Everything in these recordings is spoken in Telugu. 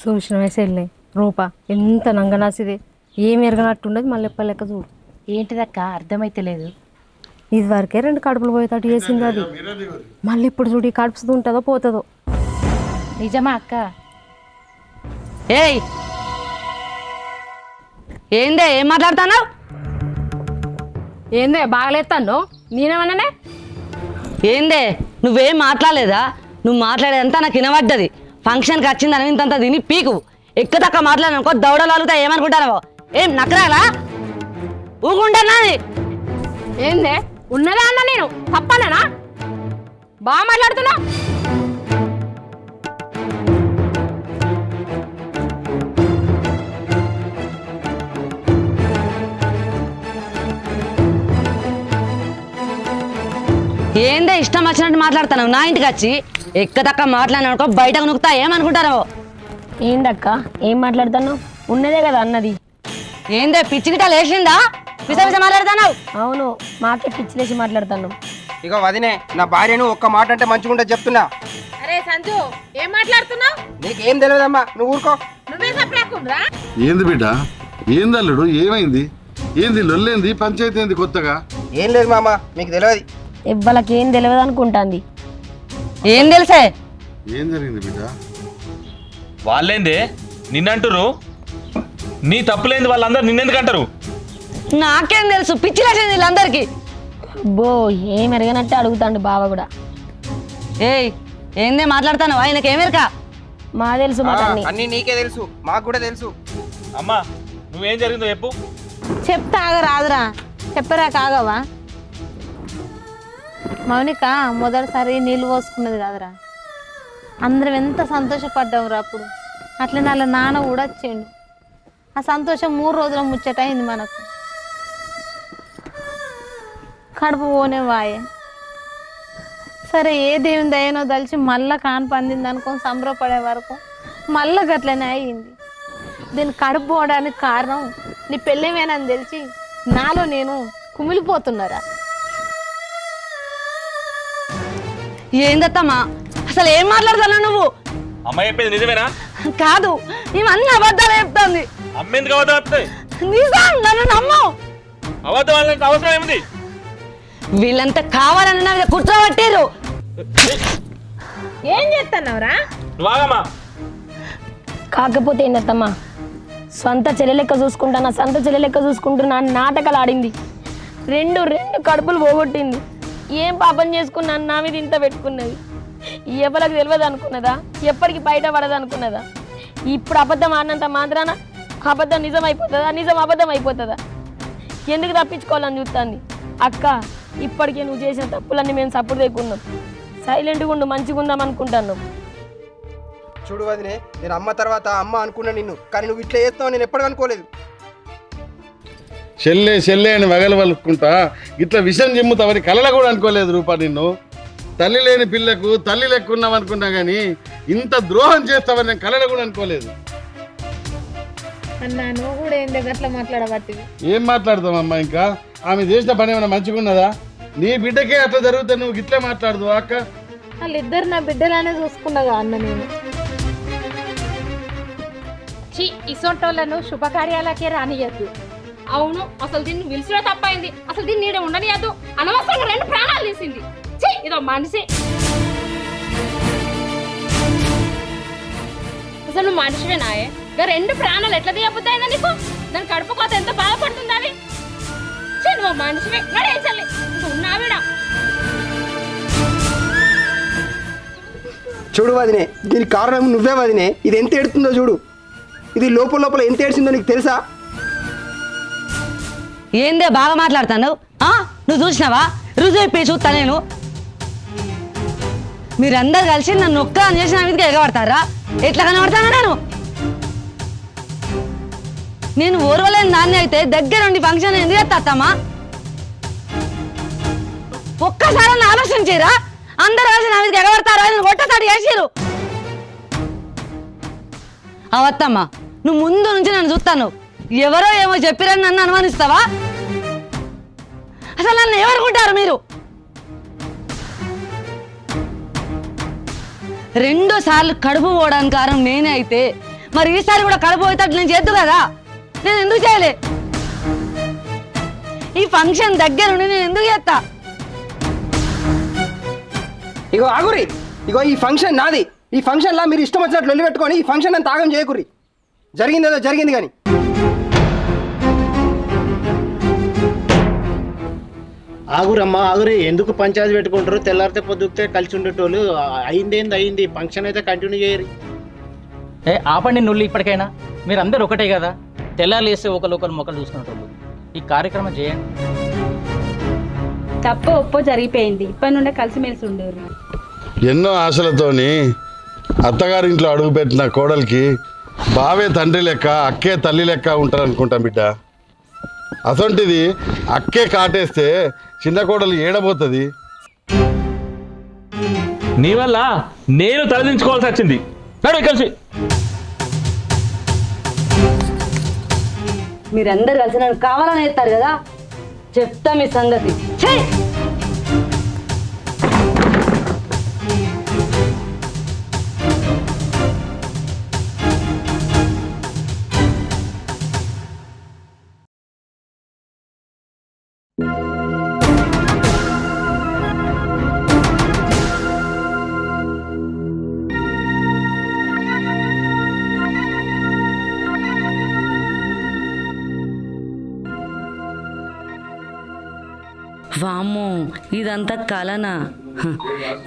చూసిన వయసు రూప ఎంత నంగనాసిది ఏం ఎరగనట్టుండదు మళ్ళీ ఎప్పలేక చూడు. ఏంటిదక్క అర్థమైతే లేదు. ఇది వరకే 2 కడుపులు పోయేటట్టు చేసింది అది. మళ్ళీ ఇప్పుడు చూడు ఈ కడుపుది ఉంటుందో పోతుందో. నిజమా అక్క? ఏయ్ ఏందే ఏం మాట్లాడుతున్నావు? ఏందే బాగలేస్తాను నేనేమన్నానే? ఏందే నువ్వేం మాట్లాడలేదా? నువ్వు మాట్లాడేదంతా నాకు వినబడ్డది. ఫంక్షన్కి వచ్చిందని ఇంతంత తిని పీకు ఎక్కదక్క మాట్లాడనుకో దౌడలాలుతా ఏమనుకుంటానో. ఏం నక్కరాలా ఊకుంటానా? ఏందే ఉన్నదా అన్న నేను తప్పనా? బాగా మాట్లాడుతున్నా. ఏందే ఇష్టం వచ్చినట్టు మాట్లాడుతాను. నా ఇంటికి వచ్చి ఎక్కదక్క మాట్లాడిననుకో బయటకు నుకుతా ఏమనుకుంటారో. ఏందక్క ఏం మాట్లాడుతాను? ఉన్నదే కదా అన్నది. ఏందే పిచ్చి గిట్ట లేచిందా? పిస పిస మాట్లాడుతున్నావు. అవును మాకే పిచ్చిలేసి మాట్లాడుతాను. ఇక వదినే నా భార్యను ఒక్క మాట అంటే మంచిగుంటే చెప్తున్నా. అరే సంజు ఏం మాట్లాడుతున్నావు? నీకేం తెలియదమ్మా, నువ్వు ఊరుకో. నువ్వే చెప్పలేకుండా ఏంది బిడ్డ? ఏంది అల్లుడు? ఏమైంది? ఏంది లొల్లేంది? పంచాయతీ ఏంది కొత్తగా? ఏం లేదు మామ, మీకు తెలియదు. ఇవ్వలకి ఏం తెలియదు అనుకుంటాంది. ఏం తెలుసే? ఏం జరిగింది బిడ్డ? వాళ్ళేందే నిన్నంటారు? నీ తప్పులేంది వాళ్ళందరూ నిన్నెందుకు అంటారు? నాకేం తెలుసు? పిచ్చి లేచింది వీళ్ళందరికీ. బో ఏం ఎరగనట్టే అడుగుతాండు బావ కూడా. ఏయ్ ఏందే మాట్లాడతాను? ఆయనకేమెరక? మా తెలుసు మాట అన్ని నీకే తెలుసు, మాకు కూడా తెలుసు. అమ్మా నువ్వేం జరిగిందో చెప్పు. చెప్తా రాదురా, చెప్పరా కాగవా? మౌనిక మొదటిసారి నీళ్ళు పోసుకున్నది కాదురా, అందరం ఎంత సంతోషపడ్డాము రా అప్పుడు. అట్లనే వాళ్ళ నాన్న కూడా వచ్చిండు. ఆ సంతోషం 3 రోజుల ముచ్చట అయింది మనకు. కడుపు పోనే వాయే. సరే ఏ దేవుని దయనో దలిచి మళ్ళా కాను పందింది అనుకొని సంబరపడే వరకు మళ్ళా గట్లనే అయ్యింది. దీన్ని కడుపు పోవడానికి కారణం నీ పెళ్ళేమేనని తెలిసి నాలో నేను కుమిలిపోతున్నారా. ఏందత్తమ్మా అసలు ఏం మాట్లాడుతున్నావు నువ్వు? అమ్మ చెప్పేది నిజమేనా? కాదు మేమన్నీ అబద్ధాలు చెప్తుంది. అమ్మ ఎందుకు అబద్ధం చెప్తాయి? నిజం, నన్ను నమ్ము. అబద్ధం వాళ్ళకి అవసరం ఏముంది? వీళ్ళంతా కావాలని నా మీద కుట్ర పట్టారు. ఏం చేస్తున్నావురా? నువ్వు ఆగమ్మా. కాకపోతే ఏంటమ్మా, సొంత చెల్లె లెక్క చూసుకుంటున్నా, సొంత చెల్లె లెక్క చూసుకుంటున్నా నాటకాలు ఆడింది. 2 కడుపులు పోగొట్టింది. ఏం పాపం చేసుకున్నాను నా మీద ఇంత పెట్టుకున్నది. ఎవరికి తెలియదు అనుకున్నదా? ఎప్పటికి బయట పడదు అనుకున్నదా? ఇప్పుడు అబద్ధం ఆడినంత మాత్రాన అబద్ధం నిజం అయిపోతుందా? నిజం అబద్ధం అయిపోతుందా? ఎందుకు తప్పించుకోవాలని చూస్తుంది అక్క. ఇప్పటికే నువ్వు చేసిన తప్పులన్నీ మేము సపోర్ట్ చేయకున్నాం. సైలెంట్గా ఉండు, మంచిగా ఉందాం అనుకుంటాను. చూడు వదినే, నేను అమ్మ తర్వాత అమ్మ అనుకున్నా నిన్ను, కానీ నువ్వు ఇట్లా చేస్తావు నేను ఎప్పటికీ అనుకోలేదు. చెల్లె చెల్లె అని వగలు వలుకుంటా ఇట్లా విషయం జిమ్ముతావని కలల కూడా అనుకోలేదు రూపా. నిన్ను తల్లి లేని పిల్లకు తల్లి లెక్క ఉన్నాం అనుకున్నా కానీ ఇంత ద్రోహం చేస్తావని నేను కలల కూడా అనుకోలేదు. అన్నా నువ్వు కూడా ఏం దగ్గర అట్లా మాట్లాడబట్టి. ఏం మాట్లాడతావమ్మా? ఇంకా ఆమె చేసిన పని ఏమైనా మంచిగా ఉన్నదా? నీ బిడ్డకే అట్లా జరుగుతా నువ్వు ఇట్లే మాట్లాడదు అక్క. వాళ్ళిద్దరు నా బిడ్డలానే చూసుకున్నగా అన్న నేను. ఇసొంటోళ్ళను శుభకార్యాలకే రానియద్దు. అవును, అసలు దీన్ని పిలిచినా తప్పైంది. అసలు దీన్ని నీడ ఉండనియద్దు. అనవసరంగా 2 ప్రాణాలు తీసింది. ఇదో మనిషి. అసలు నువ్వు మనిషివేనాయే? 2 ప్రాణాలు ఎట్లా తీయబుద్దాయిందా నీకు? దాని కడుపు కోత ఎంత బాధపడుతుంది అవి. నువ్వు మనిషివే గడేసలే ఉన్నావిడ. చూడు వదినే, దీనికి కారణం నువ్వే వదినే. ఇది ఎంత ఏడుతుందో చూడు. ఇది లోపల లోపల ఎంత ఏడ్చిందో నీకు తెలుసా? ఏందే బాగా మాట్లాడతాను? నువ్వు చూసినావా? రుజువు అయిపోయి చూస్తా నేను. మీరందరు కలిసి నన్ను ఒక్క అని చేసి నా మీదకి ఎగబడతారా? ఎట్లా కనబడతానా? నేను ఓర్వలేని దాన్ని అయితే దగ్గరుండి ఫంక్షన్ ఎందుకు ఎత్తామా? ఒక్కసారి ఆలోచించారా? అందరు కలిసి నా మీదకి ఎగబడతారా? నేను కొట్టసారి చేసిరు. అవత్తమ్మా నువ్వు ముందు నుంచి నన్ను చూస్తాను. ఎవరో ఏమో చెప్పిరని నన్ను అనుమానిస్తావా? అసలు నన్ను ఎవరుకుంటారు మీరు? 2 సార్లు కడుపు పోవడానికి కారణం నేనే అయితే మరి ఈసారి కూడా కడుపు పోయేటట్టు నేను చేద్దు కదా, నేను ఎందుకు చేయలే? ఈ ఫంక్షన్ దగ్గరుండి నేను ఎందుకు చేస్తా? ఇగో ఆగురి, ఇగో ఈ ఫంక్షన్ నాది. ఈ ఫంక్షన్లా మీరు ఇష్టం వచ్చినట్లు వెళ్ళి పెట్టుకొని ఈ ఫంక్షన్ అంత ఆగం చేయకుర్రి. జరిగిందేదో జరిగింది కానీ. ఆగురమ్మా ఆగురి, ఎందుకు పంచాయతీ పెట్టుకుంటారు? తెల్లారితే పొద్దుతే కలిసి ఉండేటోళ్ళు. అయింది ఫంక్షన్ అయితే కంటిన్యూ చేయరు. ఆపండి నువ్వు ఇప్పటికైనా. మీరు అందరు ఒకటే కదా, తెల్లారు వేస్తే ఒకరు మొక్కలు చూసుకునేటోళ్ళు. ఈ కార్యక్రమం చేయండి. తప్పు ఒప్పో జరిగిపోయింది, ఇప్పటి నుండే కలిసిమెలిసి ఉండేవారు. ఎన్నో ఆశలతోని అత్తగారింట్లో అడుగుపెట్టిన కోడలికి బావే తండ్రి లెక్క, అక్కే తల్లి లెక్క ఉంటారు అనుకుంటాం బిడ్డ. అసొంటిది అక్కే కాటేస్తే చిన్న కోడలు ఏడబోతుంది. నీ వల్ల నేను తలదించుకోవాల్సి వచ్చింది. నడు కలిసి. మీరందరు కలిసి నన్ను కావాలని వేస్తారు కదా, చెప్తా మీ సంగతి. వామ్మో, ఇదంతా కలనా?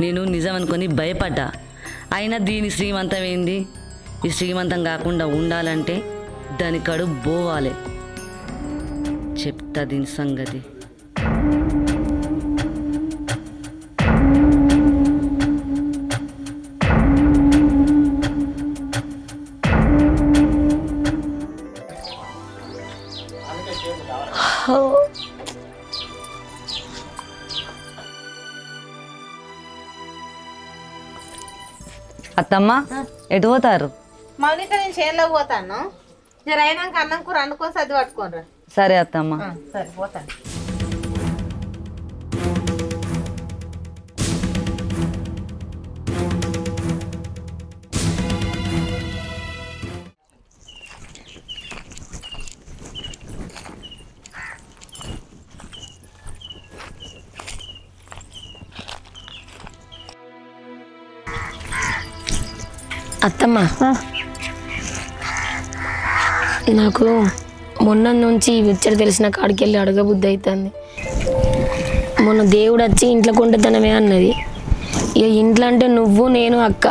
నేను నిజం అనుకొని భయపడ్డా. అయినా దీని శ్రీమంతం ఏంది? ఈ శ్రీమంతం కాకుండా ఉండాలంటే దాని కడుపు పోవాలి. చెప్తా దీని సంగతి. అత్తమ్మ ఎటు పోతారు? మౌనిక నేను చేనులో పోతాను. జర అయినాక అన్నం కూర వండుకొని సర్ది పట్టుకోనరా. సరే అత్తమ్మ. సరే పోతాను. అత్తమ్మ, నాకు మొన్న నుంచి విచ్చడి తెలిసిన కాడికి వెళ్ళి అడగబుద్ధి అవుతుంది. మొన్న దేవుడు వచ్చి ఇంట్లో కొంటతనమే అన్నది. ఇక ఇంట్లో అంటే నువ్వు నేను అక్క,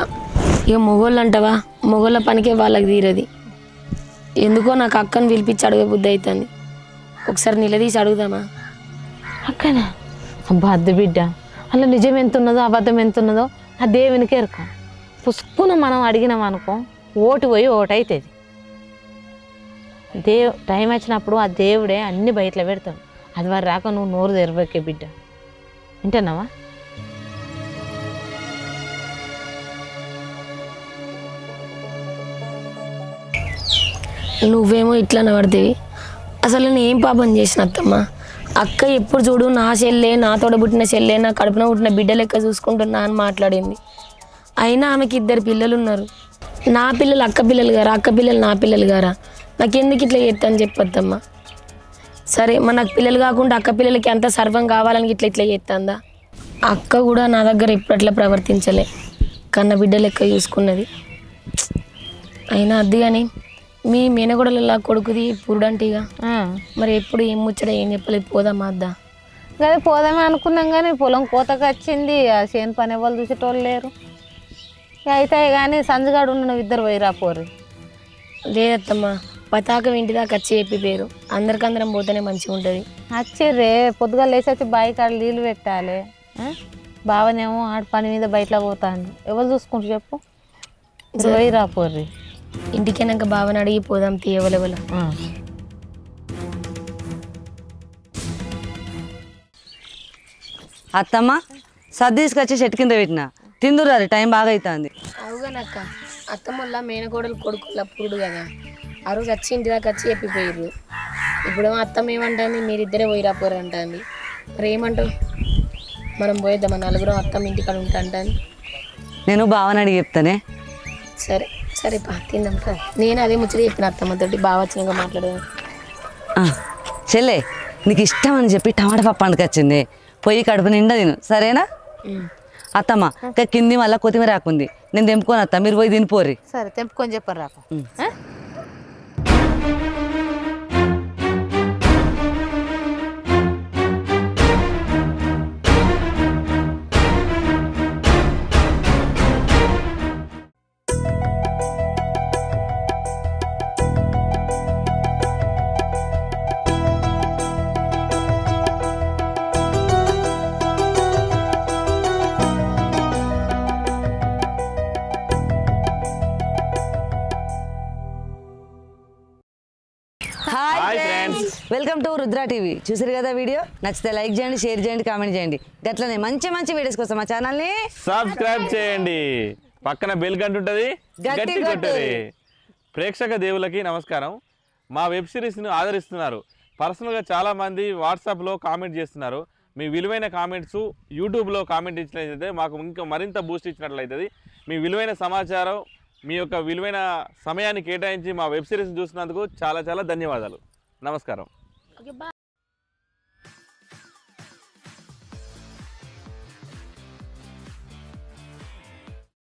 ఇక మొగోళ్ళు అంటావా? మొగోళ్ళ పనికే వాళ్ళకి తీరది. ఎందుకో నాకు అక్కను పిలిపించి అడగబుద్ధి అవుతుంది. ఒకసారి నిలదీసి అడుగుదామా? అక్కనా? అబ్బా అద్దు బిడ్డ, అలా నిజం ఎంత ఉన్నదో అబద్ధం ఎంత ఉన్నదో ఆ దేవునికి ఎరుక. పుసుకున మనం అడిగినాం అనుకో, ఓటు పోయి ఓటు అవుతుంది. టైం వచ్చినప్పుడు ఆ దేవుడే అన్ని బయటలో పెడతాడు. అది వారు రాక నువ్వు నోరు తెరవకే బిడ్డ, వింటున్నావా? నువ్వేమో ఇట్లా పడితేవి. అసలు నేను ఏం పాపం చేసిన అత్తమ్మ? అక్క ఎప్పుడు చూడు నా చెల్లె, నా తోడ పుట్టిన చెల్లె, నా కడుపున పుట్టిన బిడ్డ లెక్క చూసుకుంటున్నా అని మాట్లాడింది. అయినా ఆమెకి 2 పిల్లలు ఉన్నారు. నా పిల్లలు అక్క పిల్లలు గారా, అక్క పిల్లలు నా పిల్లలు గారా? నాకెందుకు ఇట్లా చేస్తా అని చెప్పొద్దమ్మా. సరే, మన నాకు పిల్లలు కాకుండా అక్క పిల్లలకి అంత సర్వం కావాలని ఇట్లా చేస్తుందా? అక్క కూడా నా దగ్గర ఎప్పుడట్లా ప్రవర్తించలే, కన్న బిడ్డ లెక్క చూసుకున్నది. అయినా అద్దు కానీ మీ మేనగొడల కొడుకుది పురుడంటిగా, మరి ఎప్పుడు ఏం ముచ్చట ఏం చెప్పలేదు. పోదామా అద్దా? అదే పోదామే అనుకున్నాం కానీ పొలం కోతకు వచ్చింది. ఆ చేను పని వాళ్ళు చూసేటోళ్ళు లేరు. అయితే కానీ సంజుగాడు ఉన్న 2 పోయి రాపోరు. లేదత్తమ్మా, పతాకం ఇంటి దాకా వచ్చి చెప్పిపోయారు. అందరికందరం పోతేనే మంచిగా ఉంటుంది. వచ్చిర్రే, పొద్దుగా లేచి వచ్చి బావి కాడ నీళ్ళు పెట్టాలి. బావనేమో ఆడ పని మీద బయటలో పోతాను. ఎవరు చూసుకుంటారు చెప్పు? పోయి రాపోర్రి. ఇంటికైనాక బావని అడిగి పోదాం తీయవలెవల. అత్తమ్మ సర్ది తీసుకొచ్చి చెట్టు కింద పెట్టిన తిందురారు, టైం బాగా అవుతుంది. అవుగానక్క, అత్తమ్మల్ల మేనకోడలు కొడుకుల పురుడు కదా, ఆ రోజు వచ్చి ఇంటి దాకా వచ్చి చెప్పిపోయారు. ఇప్పుడేమో అత్తమ్మ ఏమంటుంది, మీరిద్దరే పోయి రాపోరు అంటుంది. మరి ఏమంటావు? మనం పోయేద్దామా? 4 అత్తమ్మ ఇంటికాడ ఉంటా అంటాను. నేను బావని అడిగి చెప్తానే. సరే సరే పా తిందాం నేను అదే ముచ్చట చెప్పిన అత్తమ్మతోటి బాగా వచ్చినాక మాట్లాడదాం. చెల్లె నీకు ఇష్టం అని చెప్పి టమాటా పప్పు వండుకొచ్చింది, పొయ్యి కడుపు నిండా తిను సరేనా? అత్తమ్మ ఇంకా కింది మళ్ళీ కొత్తిమీర రాకుంది, నేను తెంపుకొని అత్త, మీరు పోయి తినిపోర్రి. సరే తెంపుకొని చెప్పరు రాకు. Welcome to Rudra TV. చూసారు కదా వీడియో, నచ్చితే లైక్ చేయండి, షేర్ చేయండి, కామెంట్ చేయండి. గట్లనే మంచి మంచి వీడియోస్ కోసం మా ఛానల్ని సబ్స్క్రైబ్ చేయండి, పక్కన బెల్ గంట ఉంటుంది గట్టి కొట్టండి. ప్రేక్షక దేవులకి నమస్కారం. మా వెబ్ సిరీస్ను ఆదరిస్తున్నారు. పర్సనల్గా చాలామంది వాట్సాప్లో కామెంట్ చేస్తున్నారు. మీ విలువైన కామెంట్స్ యూట్యూబ్లో కామెంట్ ఇచ్చినట్లయితే మాకు ఇంకా మరింత బూస్ట్ ఇచ్చినట్లయితుంది. మీ విలువైన సమాచారం, మీ యొక్క విలువైన సమయాన్ని కేటాయించి మా వెబ్ సిరీస్ని చూసినందుకు చాలా చాలా ధన్యవాదాలు. నమస్కారం.